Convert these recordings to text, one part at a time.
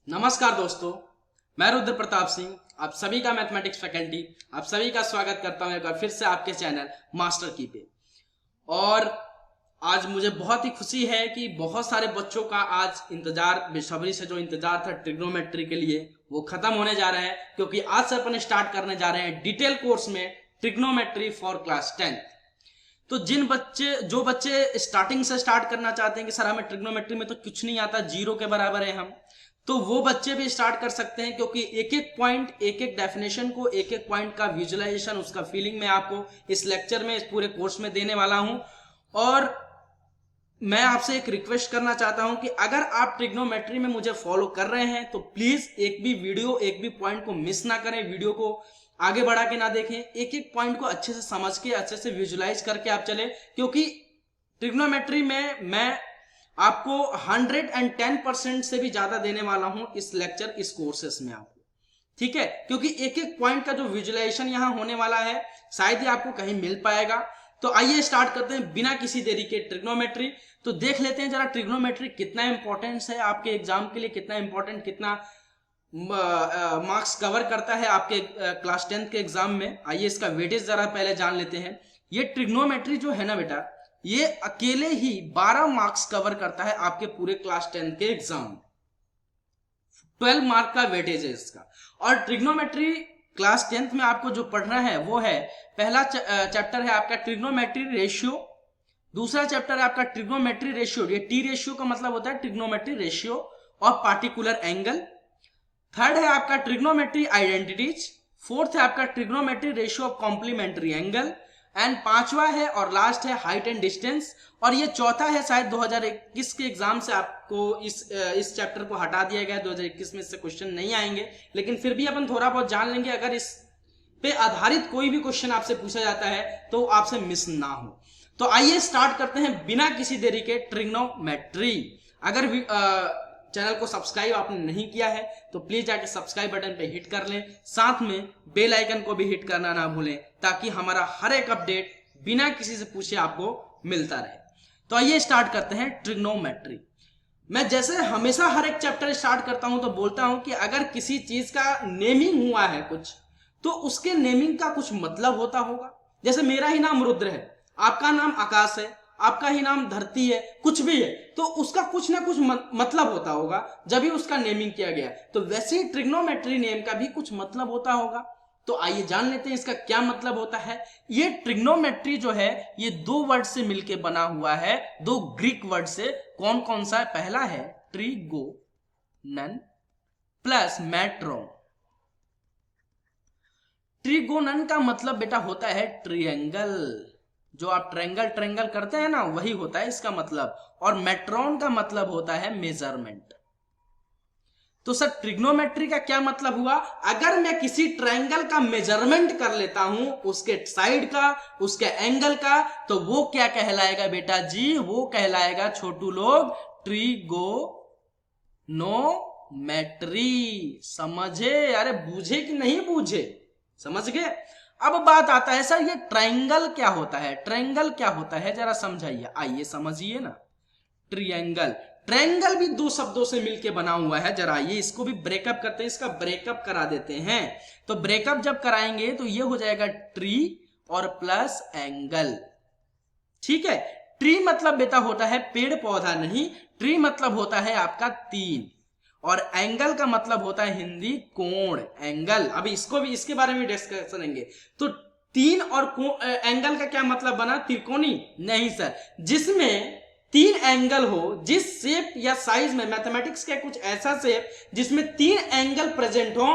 नमस्कार दोस्तों, मैं रुद्र प्रताप सिंह आप सभी का मैथमेटिक्स फैकल्टी आप सभी का स्वागत करता हूं एक बार फिर से आपके चैनल मास्टर की पे। और आज मुझे बहुत ही खुशी है कि बहुत सारे बच्चों का आज इंतजार, बेसब्री से जो इंतजार था ट्रिग्नोमेट्री के लिए, वो खत्म होने जा रहा है, क्योंकि आज से अपन स्टार्ट करने जा रहे हैं डिटेल कोर्स में ट्रिग्नोमेट्री फॉर क्लास 10। तो जो बच्चे स्टार्टिंग से स्टार्ट करना चाहते हैं कि सर हमें ट्रिग्नोमेट्री में तो कुछ नहीं आता, जीरो के बराबर है हम, तो वो बच्चे भी स्टार्ट कर सकते हैं, क्योंकि एक एक पॉइंट, एक एक डेफिनेशन को, एक एक पॉइंट का विजुअलाइजेशन, उसका फीलिंग मैं आपको इस लेक्चर में, इस पूरे कोर्स में देने वाला हूं। और मैं आपसे एक रिक्वेस्ट करना चाहता हूं कि अगर आप ट्रिग्नोमेट्री में मुझे फॉलो कर रहे हैं तो प्लीज एक भी वीडियो, एक भी पॉइंट को मिस ना करें, वीडियो को आगे बढ़ा के ना देखें, एक एक पॉइंट को अच्छे से समझ के, अच्छे से विजुअलाइज करके आप चले, क्योंकि ट्रिग्नोमेट्री में मैं आपको 110% से भी ज्यादा देने वाला हूं इस लेक्चर, इस कोर्सेस में आपको, ठीक है। क्योंकि एक एक पॉइंट का जो विजुअलाइजेशन यहां होने वाला है शायद ही आपको कहीं मिल पाएगा। तो आइए स्टार्ट करते हैं बिना किसी देरी के ट्रिग्नोमेट्री। तो देख लेते हैं जरा ट्रिग्नोमेट्री कितना इंपॉर्टेंस है आपके एग्जाम के लिए, कितना इंपॉर्टेंट, कितना मार्क्स कवर करता है आपके क्लास 10 के एग्जाम में। आइए इसका वेटेज जरा पहले जान लेते हैं। ये ट्रिग्नोमेट्री जो है ना बेटा, ये अकेले ही 12 मार्क्स कवर करता है आपके पूरे क्लास 10 के एग्जाम में। 12 मार्क का वेटेज है इसका। और ट्रिग्नोमेट्री क्लास 10th में आपको जो पढ़ना है वो है, पहला चैप्टर है आपका ट्रिग्नोमेट्री रेशियो, दूसरा चैप्टर है आपका ट्रिग्नोमेट्री रेशियो, ये टी रेशियो का मतलब होता है trigonometry ratio of particular angle. Third है आपका ट्रिग्नोमेट्री आइडेंटिटीज, फोर्थ है आपका trigonometry ratio of complementary angle, and पांचवा है और लास्ट है हाइट एंड डिस्टेंस। और ये चौथा है, शायद 2021 के एग्जाम से आपको इस चैप्टर को हटा दिया गया, 2021 में इससे क्वेश्चन नहीं आएंगे, लेकिन फिर भी अपन थोड़ा बहुत जान लेंगे। अगर इस पे आधारित कोई भी क्वेश्चन आपसे पूछा जाता है तो आपसे मिस ना हो। तो आइए स्टार्ट करते हैं बिना किसी देरी के ट्रिग्नोमेट्री। अगर चैनल को सब्सक्राइब आपने नहीं किया है तो प्लीज जाके सब्सक्राइब बटन पे हिट कर लें, साथ में बेल आइकन को भी हिट करना ना भूलें, ताकि हमारा हर एक अपडेट बिना किसी से पूछे आपको मिलता रहे। तो आइए स्टार्ट करते हैं ट्रिग्नोमेट्री। मैं जैसे हमेशा हर एक चैप्टर स्टार्ट करता हूं तो बोलता हूं कि अगर किसी चीज का नेमिंग हुआ है कुछ, तो उसके नेमिंग का कुछ मतलब होता होगा। जैसे मेरा ही नाम रुद्र है, आपका नाम आकाश है, आपका ही नाम धरती है, कुछ भी है, तो उसका कुछ ना कुछ मतलब होता होगा जब भी उसका नेमिंग किया गया। तो वैसे ही ट्रिग्नोमेट्री नेम का भी कुछ मतलब होता होगा। तो आइए जान लेते हैं इसका क्या मतलब होता है। ये ट्रिग्नोमेट्री जो है ये दो वर्ड से मिलकर बना हुआ है, दो ग्रीक वर्ड से। कौन कौन सा है? पहला है ट्रिगोनन प्लस मेट्रोन। ट्रिगोनन का मतलब बेटा होता है ट्रिएंगल, जो आप ट्रेंगल ट्रेंगल करते हैं ना, वही होता है इसका मतलब। और मेट्रॉन का मतलब होता है मेजरमेंट। तो सर ट्रिग्नोमेट्री का क्या मतलब हुआ? अगर मैं किसी ट्रायंगल का मेजरमेंट कर लेता हूं, उसके साइड का, उसके एंगल का, तो वो क्या कहलाएगा बेटा जी? वो कहलाएगा छोटू लोग ट्रिगोनोमेट्री। समझे? अरे बूझे कि नहीं बूझे? समझ गए? अब बात आता है सर ये ट्रायंगल क्या होता है, ट्रायंगल क्या होता है, जरा समझाइए। आइए समझिए ना। ट्रायंगल, ट्रायंगल भी दो शब्दों से मिलके बना हुआ है। जरा ये इसको भी ब्रेकअप करते हैं, इसका ब्रेकअप करा देते हैं। तो ब्रेकअप जब कराएंगे तो ये हो जाएगा ट्री और प्लस एंगल, ठीक है। ट्री मतलब बेटा होता है पेड़ पौधा नहीं, ट्री मतलब होता है आपका तीन, और एंगल का मतलब होता है हिंदी कोण, एंगल। अभी इसको भी, इसके बारे में डिस्कस करेंगे। तो तीन और एंगल का क्या मतलब बना? त्रिकोणी? नहीं सर, जिसमें तीन एंगल हो, जिस शेप या साइज में, मैथमेटिक्स का कुछ ऐसा शेप जिसमें तीन एंगल प्रेजेंट हो,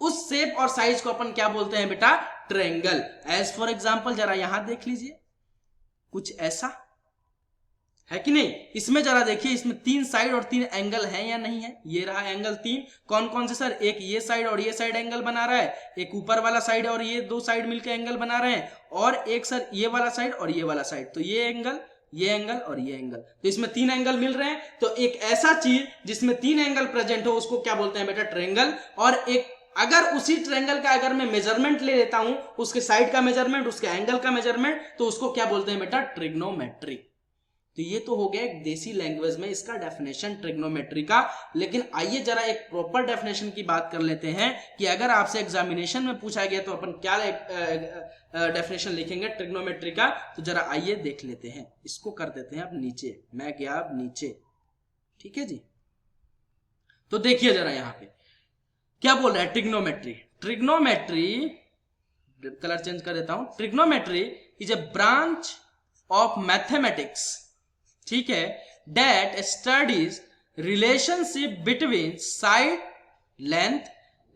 उस शेप और साइज को अपन क्या बोलते हैं बेटा? ट्रायंगल। एज फॉर एग्जांपल जरा यहां देख लीजिए, कुछ ऐसा है कि नहीं? इसमें जरा देखिए, इसमें तीन साइड और तीन एंगल है या नहीं है? ये रहा एंगल तीन। कौन कौन से सर? एक ये साइड और ये साइड एंगल बना रहा है, एक ऊपर वाला साइड और ये दो साइड मिलकर एंगल बना रहे हैं, और एक सर ये वाला साइड और ये वाला साइड। तो ये एंगल, ये एंगल और ये एंगल, तो इसमें तीन एंगल मिल रहे हैं। तो एक ऐसा चीज जिसमें तीन एंगल प्रेजेंट हो उसको क्या बोलते हैं बेटा? ट्रायंगल। और एक, अगर उसी ट्रायंगल का अगर मैं मेजरमेंट ले लेता हूं, उसके साइड का मेजरमेंट, उसके एंगल का मेजरमेंट, तो उसको क्या बोलते हैं बेटा? ट्रिग्नोमेट्री। तो ये तो हो गया एक देसी लैंग्वेज में इसका डेफिनेशन ट्रिग्नोमेट्री का। लेकिन आइए जरा एक प्रॉपर डेफिनेशन की बात कर लेते हैं कि अगर आपसे एग्जामिनेशन में पूछा गया तो अपन क्या डेफिनेशन लिखेंगे ट्रिग्नोमेट्री का। तो जरा आइए देख लेते हैं, इसको कर देते हैं अब नीचे, मैं गया अब नीचे, ठीक है जी। तो देखिए जरा यहाँ पे क्या बोल रहा है ट्रिग्नोमेट्री। ट्रिग्नोमेट्री, कलर चेंज कर देता हूं, trigonometry is a branch of mathematics, ठीक है, that studies relationship between side length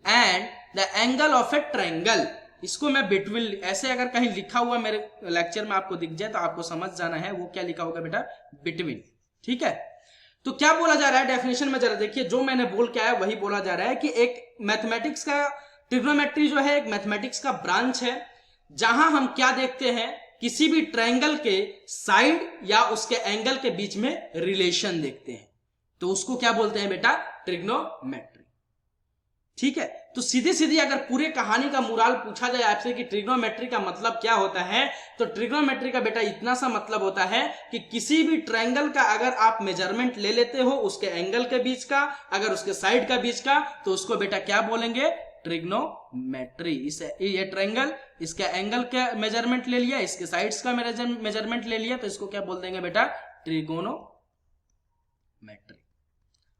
and the angle of A triangle. इसको मैं बिटवीन, ऐसे अगर कहीं लिखा हुआ मेरे लेक्चर में आपको दिख जाए तो आपको समझ जाना है वो क्या लिखा होगा बेटा, बिटवीन, ठीक है। तो क्या बोला जा रहा है डेफिनेशन में, जरा देखिए, जो मैंने बोल के आया वही बोला जा रहा है कि एक मैथमेटिक्स का, ट्रिग्नोमेट्री जो है एक मैथमेटिक्स का ब्रांच है जहां हम क्या देखते हैं, किसी भी ट्रायंगल के साइड या उसके एंगल के बीच में रिलेशन देखते हैं, तो उसको क्या बोलते हैं बेटा, ट्रिग्नोमेट्री, ठीक है। तो सीधी सीधी अगर पूरे कहानी का मुराल पूछा जाए आपसे कि ट्रिग्नोमेट्री का मतलब क्या होता है, तो ट्रिग्नोमेट्री का बेटा इतना सा मतलब होता है कि किसी भी ट्रायंगल का अगर आप मेजरमेंट ले लेते हो उसके एंगल के बीच का, अगर उसके साइड का बीच का, तो उसको बेटा क्या बोलेंगे, ट्रिग्नोमेट्री। ये ट्रायंगल, इसका एंगल का मेजरमेंट ले लिया, इसके साइड्स का मेजरमेंट ले लिया, तो इसको क्या बोल देंगे बेटा, ट्रिगोनोमेट्री।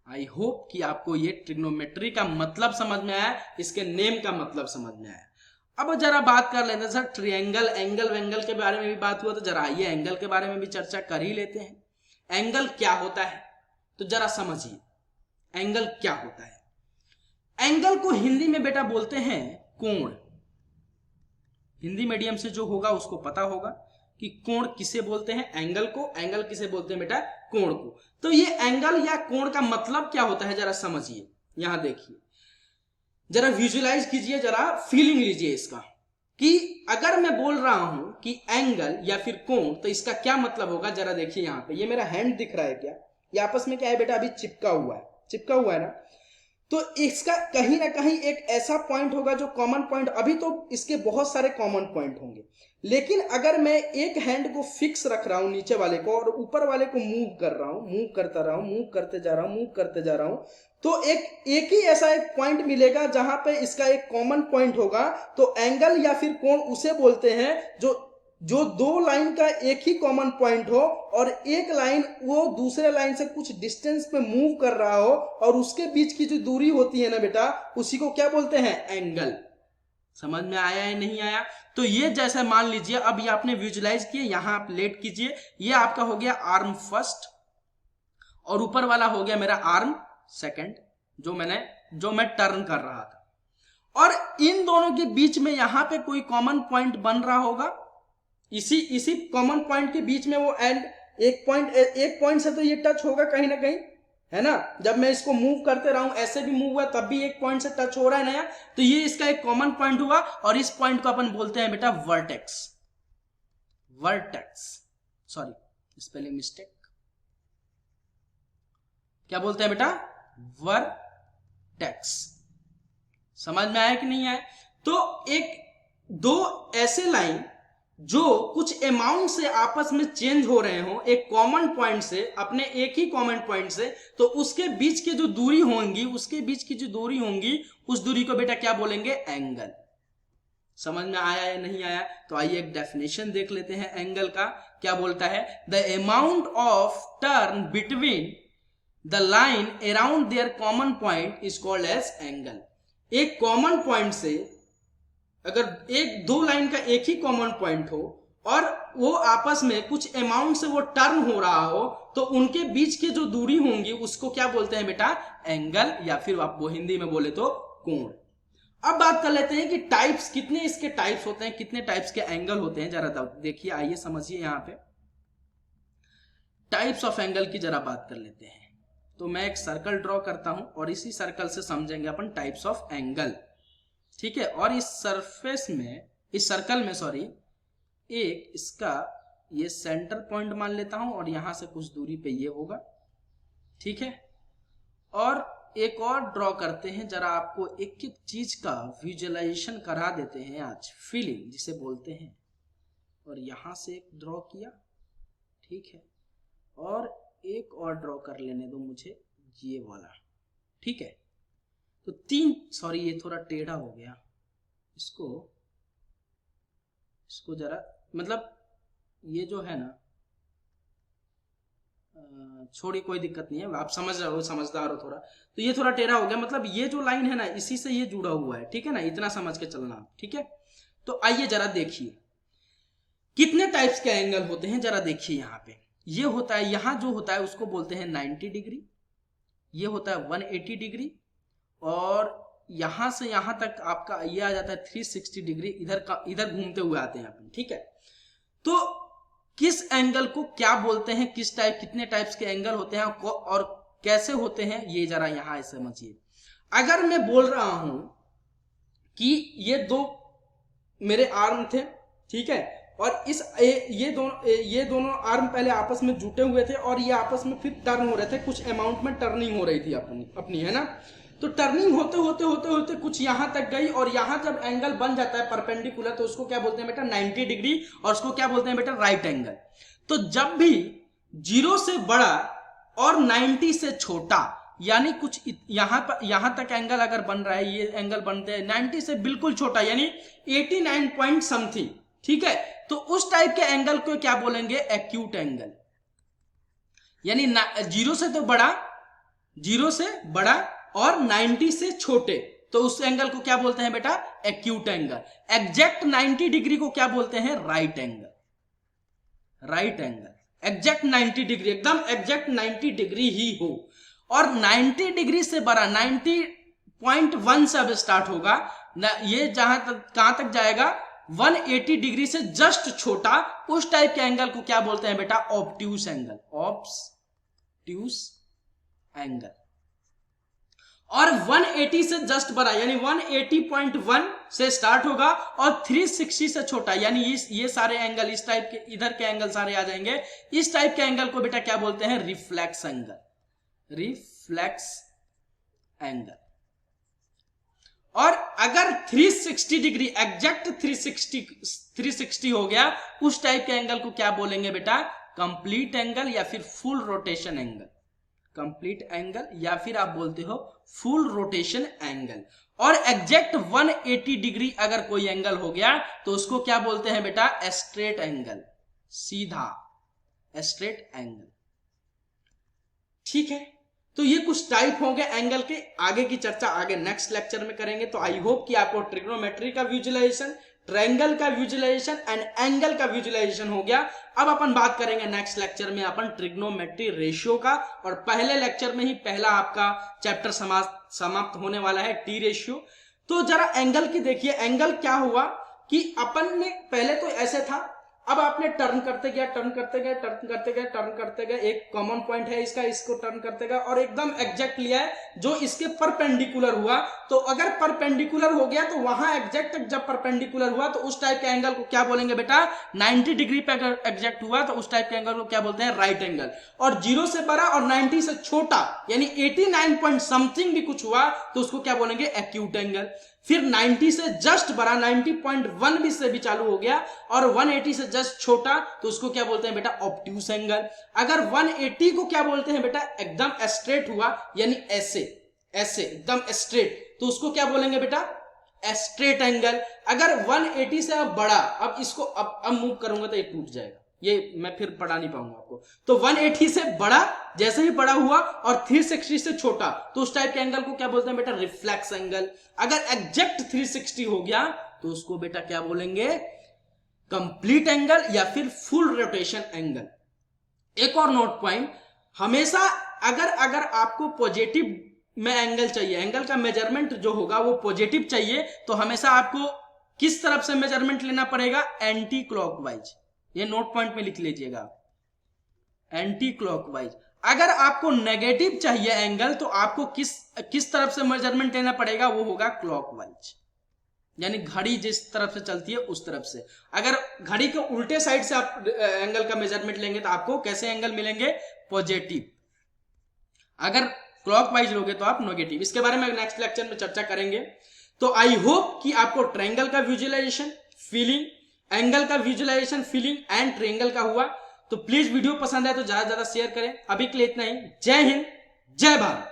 आई होप कि आपको ये ट्रिग्नोमेट्री का मतलब समझ में आया, इसके नेम का मतलब समझ में आया। अब जरा बात कर लेते हैं सर ट्रायंगल, एंगल वेंगल के बारे में भी बात हुआ, तो जरा आइए एंगल के बारे में भी चर्चा कर ही लेते हैं। एंगल क्या होता है, तो जरा समझिए एंगल क्या होता है। एंगल को हिंदी में बेटा बोलते हैं कोण। हिंदी मीडियम से जो होगा उसको पता होगा कि कोण किसे बोलते हैं, एंगल को, एंगल किसे बोलते हैं बेटा, कोण को। तो ये एंगल या कोण का मतलब क्या होता है जरा समझिए, यहां देखिए, जरा विजुअलाइज कीजिए, जरा फीलिंग लीजिए इसका, कि अगर मैं बोल रहा हूं कि एंगल या फिर कोण, तो इसका क्या मतलब होगा। जरा देखिए यहां पे, ये मेरा हैंड दिख रहा है क्या, ये आपस में क्या है बेटा, अभी चिपका हुआ है, चिपका हुआ है ना, तो इसका कहीं ना कहीं एक ऐसा पॉइंट होगा जो कॉमन पॉइंट, अभी तो इसके बहुत सारे कॉमन पॉइंट होंगे, लेकिन अगर मैं एक हैंड को फिक्स रख रहा हूं नीचे वाले को और ऊपर वाले को मूव कर रहा हूं, मूव करता रहा हूं, मूव करते जा रहा हूं, मूव करते जा रहा हूं, तो एक ही ऐसा एक पॉइंट मिलेगा जहां पे इसका एक कॉमन पॉइंट होगा। तो एंगल या फिर कोण उसे बोलते हैं जो दो लाइन का एक ही कॉमन पॉइंट हो और एक लाइन वो दूसरे लाइन से कुछ डिस्टेंस पे मूव कर रहा हो और उसके बीच की जो दूरी होती है ना बेटा, उसी को क्या बोलते हैं, एंगल। समझ में आया है नहीं आया। तो ये जैसे मान लीजिए, अब ये आपने विजुलाइज किए, यहां आप लेट कीजिए, ये आपका हो गया आर्म फर्स्ट और ऊपर वाला हो गया मेरा आर्म सेकंड, जो मैं टर्न कर रहा था, और इन दोनों के बीच में यहां पे कोई कॉमन पॉइंट बन रहा होगा, इसी कॉमन पॉइंट के बीच में वो एंड एक पॉइंट से तो ये टच होगा कहीं ना कहीं, है ना। जब मैं इसको मूव करते रहा हूं, ऐसे भी मूव हुआ तब भी एक पॉइंट से टच हो रहा है नया, तो ये इसका एक कॉमन पॉइंट हुआ और इस पॉइंट को अपन बोलते हैं बेटा vertex. Vertex, sorry spelling mistake, क्या बोलते हैं बेटा, वर्टेक्स। समझ में आया कि नहीं आया। तो एक दो ऐसे लाइन जो कुछ अमाउंट से आपस में चेंज हो रहे हो एक कॉमन पॉइंट से, अपने एक ही कॉमन पॉइंट से, तो उसके बीच की जो दूरी होंगी, उसके बीच की जो दूरी होंगी, उस दूरी को बेटा क्या बोलेंगे, एंगल। समझ में आया या नहीं आया। तो आइए एक डेफिनेशन देख लेते हैं एंगल का, क्या बोलता है, the amount of turn between the line around there common point is called as angle. एक कॉमन पॉइंट से अगर एक दो लाइन का एक ही कॉमन पॉइंट हो और वो आपस में कुछ अमाउंट से वो टर्न हो रहा हो, तो उनके बीच की जो दूरी होंगी उसको क्या बोलते हैं बेटा, एंगल, या फिर आप वो हिंदी में बोले तो कोण। अब बात कर लेते हैं कि टाइप्स, कितने इसके टाइप्स होते हैं, कितने टाइप्स के एंगल होते हैं, जरा देखिए, आइए समझिए यहां पे टाइप्स ऑफ एंगल की जरा बात कर लेते हैं। तो मैं एक सर्कल ड्रॉ करता हूं और इसी सर्कल से समझेंगे अपन टाइप्स ऑफ एंगल, ठीक है। और इस सरफेस में, इस सर्कल में सॉरी, एक इसका ये सेंटर पॉइंट मान लेता हूं और यहां से कुछ दूरी पे ये होगा, ठीक है। और एक और ड्रॉ करते हैं, जरा आपको एक एक चीज का विजुअलाइजेशन करा देते हैं आज, फीलिंग जिसे बोलते हैं। और यहां से एक ड्रॉ किया, ठीक है, और एक और ड्रॉ कर लेने दो मुझे, ये वाला, ठीक है। तो तीन, सॉरी ये थोड़ा टेढ़ा हो गया, इसको जरा, मतलब ये जो है ना, छोड़िए कोई दिक्कत नहीं है, आप समझ रहे हो, समझदार हो थोड़ा। तो ये थोड़ा टेढ़ा हो गया, मतलब ये जो लाइन है ना इसी से ये जुड़ा हुआ है, ठीक है ना, इतना समझ के चलना, ठीक है। तो आइए जरा देखिए कितने टाइप्स के एंगल होते हैं, जरा देखिए यहाँ पे। ये होता है, यहाँ जो होता है उसको बोलते हैं 90 डिग्री, ये होता है 180 डिग्री, और यहां से यहां तक आपका ये आ जाता है 360 डिग्री, इधर घूमते हुए आते हैं अपन, ठीक है। तो किस एंगल को क्या बोलते हैं, किस टाइप, कितने टाइप्स के एंगल होते हैं और कैसे होते हैं, ये जरा यहां समझिए। अगर मैं बोल रहा हूं कि ये दो मेरे आर्म थे, ठीक है, और ये दोनों आर्म पहले आपस में जुटे हुए थे और ये आपस में फिर टर्न हो रहे थे, कुछ अमाउंट में टर्निंग हो रही थी अपनी, है ना। तो टर्निंग होते होते होते होते कुछ यहां तक गई, और यहां जब एंगल बन जाता है परपेंडिकुलर, तो उसको क्या बोलते हैं बेटा 90 डिग्री, और उसको क्या बोलते हैं बेटा राइट एंगल। तो जब भी 0 से बड़ा और 90 से छोटा, यानी कुछ यहां तक एंगल अगर बन रहा है, ये एंगल बनते हैं 90 से बिल्कुल छोटा, यानी 89 पॉइंट समथिंग, ठीक है, तो उस टाइप के एंगल को क्या बोलेंगे, एक्यूट एंगल। यानी 0 से बड़ा और 90 से छोटे, तो उस एंगल को क्या बोलते हैं बेटा, एक्यूट एंगल। एग्जैक्ट 90 डिग्री को क्या बोलते हैं, राइट एंगल। एग्जैक्ट 90 डिग्री, एकदम एग्जैक्ट 90 डिग्री ही हो, और 90 डिग्री से बड़ा 90.1 से अब स्टार्ट होगा, ये जहां तक कहां तक जाएगा, 180 डिग्री से जस्ट छोटा, उस टाइप के एंगल को क्या बोलते हैं बेटा, ऑब्ट्यूस एंगल। एंगल। और 180 से जस्ट बड़ा, यानी 180.1 से स्टार्ट होगा, और 360 से छोटा, यानी ये सारे एंगल, इस टाइप के, इधर के एंगल सारे आ जाएंगे, इस टाइप के एंगल को बेटा क्या बोलते हैं, रिफ्लेक्स एंगल। और अगर 360 डिग्री, एग्जैक्ट 360 हो गया, उस टाइप के एंगल को क्या बोलेंगे बेटा, कंप्लीट एंगल, या फिर full rotation angle. Complete angle, या फिर आप बोलते हो फुल रोटेशन एंगल। और एग्जैक्ट 180 डिग्री अगर कोई एंगल हो गया, तो उसको क्या बोलते हैं बेटा, स्ट्रेट एंगल, सीधा स्ट्रेट एंगल, ठीक है। तो ये कुछ टाइप हो गए एंगल के, आगे की चर्चा आगे नेक्स्ट लेक्चर में करेंगे। तो आई होप कि आपको ट्रिग्नोमेट्री का विजुअलाइजेशन, ट्रायंगल का विजुअलाइजेशन एंड एंगल का विजुअलाइजेशन हो गया। अब अपन बात करेंगे नेक्स्ट लेक्चर में अपन ट्रिग्नोमेट्री रेशियो का, और पहले लेक्चर में ही पहला आपका चैप्टर समाप्त होने वाला है, टी रेशियो। तो जरा एंगल की देखिए, एंगल क्या हुआ कि अपन ने पहले तो ऐसे था, अब आपने टर्न करते गए, एक कॉमन पॉइंट है इसका, इसको टर्न करते गए और एकदम एग्जैक्ट लिया है जो इसके परपेंडिकुलर हुआ। तो अगर परपेंडिकुलर हो गया, तो वहां एग्जैक्ट जब परपेंडिकुलर हुआ, तो उस टाइप के एंगल को क्या बोलेंगे बेटा, 90 डिग्री पे अगर एग्जैक्ट हुआ, तो उस टाइप के एंगल को क्या बोलते हैं, राइट एंगल। और 0 से बड़ा और 90 से छोटा, यानी 89 पॉइंट समथिंग भी कुछ हुआ, तो उसको क्या बोलेंगे, एक्यूट एंगल। फिर 90 से जस्ट बड़ा, 90.1 भी से भी चालू हो गया, और 180 से जस्ट छोटा, तो उसको क्या बोलते हैं बेटा, ऑब्ट्यूस एंगल। अगर 180 को क्या बोलते हैं बेटा, एकदम स्ट्रेट हुआ, यानी ऐसे एकदम स्ट्रेट, तो उसको क्या बोलेंगे बेटा, स्ट्रेट एंगल। अगर 180 से अब बड़ा, अब इसको अब मूव करूंगा तो ये टूट जाएगा, ये मैं फिर पढ़ा नहीं पाऊंगा आपको। तो 180 से बड़ा, जैसे ही बड़ा हुआ, और 360 से छोटा, तो उस टाइप के एंगल को क्या बोलते हैं बेटा, रिफ्लेक्स एंगल। अगर एग्जैक्ट 360 हो गया, तो उसको बेटा क्या बोलेंगे, कंप्लीट एंगल, या फिर फुल रोटेशन एंगल। एक और नोट पॉइंट, हमेशा अगर आपको पॉजिटिव में एंगल चाहिए, एंगल का मेजरमेंट जो होगा वो पॉजिटिव चाहिए, तो हमेशा आपको किस तरफ से मेजरमेंट लेना पड़ेगा, एंटी क्लॉकवाइज। ये नोट पॉइंट में लिख लीजिएगा, एंटी क्लॉकवाइज। अगर आपको नेगेटिव चाहिए एंगल, तो आपको किस तरफ से मेजरमेंट लेना पड़ेगा, वो होगा क्लॉकवाइज, यानी घड़ी जिस तरफ से चलती है उस तरफ से। अगर घड़ी के उल्टे साइड से आप एंगल का मेजरमेंट लेंगे, तो आपको कैसे एंगल मिलेंगे, पॉजिटिव। अगर क्लॉकवाइज लोगे तो आप नेगेटिव। इसके बारे में नेक्स्ट लेक्चर में चर्चा करेंगे। तो आई होप कि आपको ट्रायंगल का विजुअलाइजेशन, फीलिंग, एंगल का विजुअलाइजेशन, फीलिंग एंड ट्रायंगल का हुआ। तो प्लीज वीडियो पसंद आए तो ज्यादा से ज्यादा शेयर करें। अभी के लिए इतना ही। जय हिंद, जय भारत।